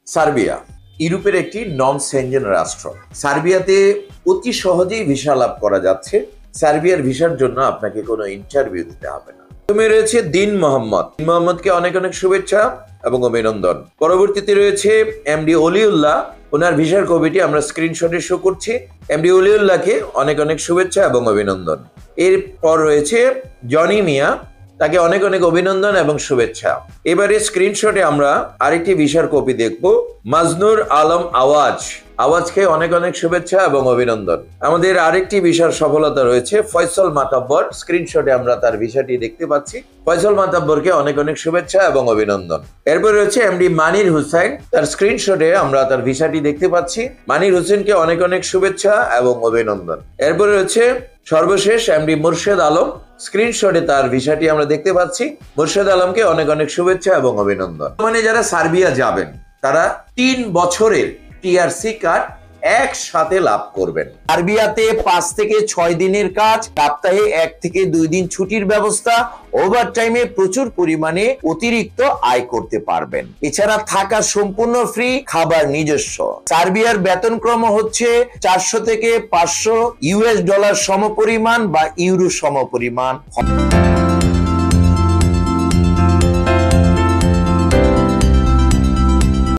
Serbia ইউরোপের একটি নন Shenzhen রাষ্ট্র। সার্বিয়াতে অতি সহজেই ভিসা লাভ করা যাচ্ছে। সার্বিয়ার ভিসার জন্য আপনাকে কোনো ইন্টারভিউ দিতে হবে না। প্রথমে রয়েছে দিন মোহাম্মদ। দিন মোহাম্মদকে অনেক অনেক শুভেচ্ছা এবং অভিনন্দন। পরবর্তীতে রয়েছে এমডি অলিউল্লাহ। ওনার ভিসার কপিটি আমরা স্ক্রিনশটে শো করছি। এমডি অলিউল্লাহকে অনেক অনেক শুভেচ্ছা এবং অভিনন্দন। এরপর রয়েছে জনি মিয়া, তাকে অনেক অনেক অভিনন্দন এবং শুভেচ্ছা। এবারে স্ক্রিনশটে আমরা আরেকটি ভিসার কপি দেখব। মাজনুর আলম আওয়াজকে অনেক অনেক শুভেচ্ছা এবং অভিনন্দন। আমাদের আরেকটি ভিসার সফলতা রয়েছে ফয়সাল মাতাব্বর। স্ক্রিনশটে আমরা তার ভিসাটি দেখতে পাচ্ছি। ফয়সাল মাতাব্বরকে অনেক অনেক শুভেচ্ছা এবং অভিনন্দন। এরপর রয়েছে এমডি মানির হুসাইন, তার স্ক্রিনশটে আমরা তার ভিসাটি দেখতে পাচ্ছি। মানির হুসেনকে অনেক অনেক শুভেচ্ছা এবং অভিনন্দন। এরপর রয়েছে সর্বশেষ এমডি মুর্শেদ আলম। স্ক্রিনশটে তার ভিসাটি আমরা দেখতে পাচ্ছি। মুর্শেদ আলমকে অনেক অনেক শুভেচ্ছা এবং অভিনন্দন। মানে যারা সার্বিয়া যাবেন তারা 3 বছরের টিআরসি কার্ড একসাথে লাভ করবেন। সার্বিয়াতে 5 থেকে 6 দিনের কাজ, সপ্তাহে 1 থেকে 2 দিন ছুটির ব্যবস্থা, ওভার টাইমে প্রচুর পরিমাণে অতিরিক্ত আয় করতে পারবেন। এছাড়া থাকা সম্পূর্ণ ফ্রি, খাবার নিজস্ব। সার্বিয়ার বেতনক্রম হচ্ছে 400 থেকে 500 ইউএস ডলার সমপরিমাণ বা ইউরো সমপরিমাণ।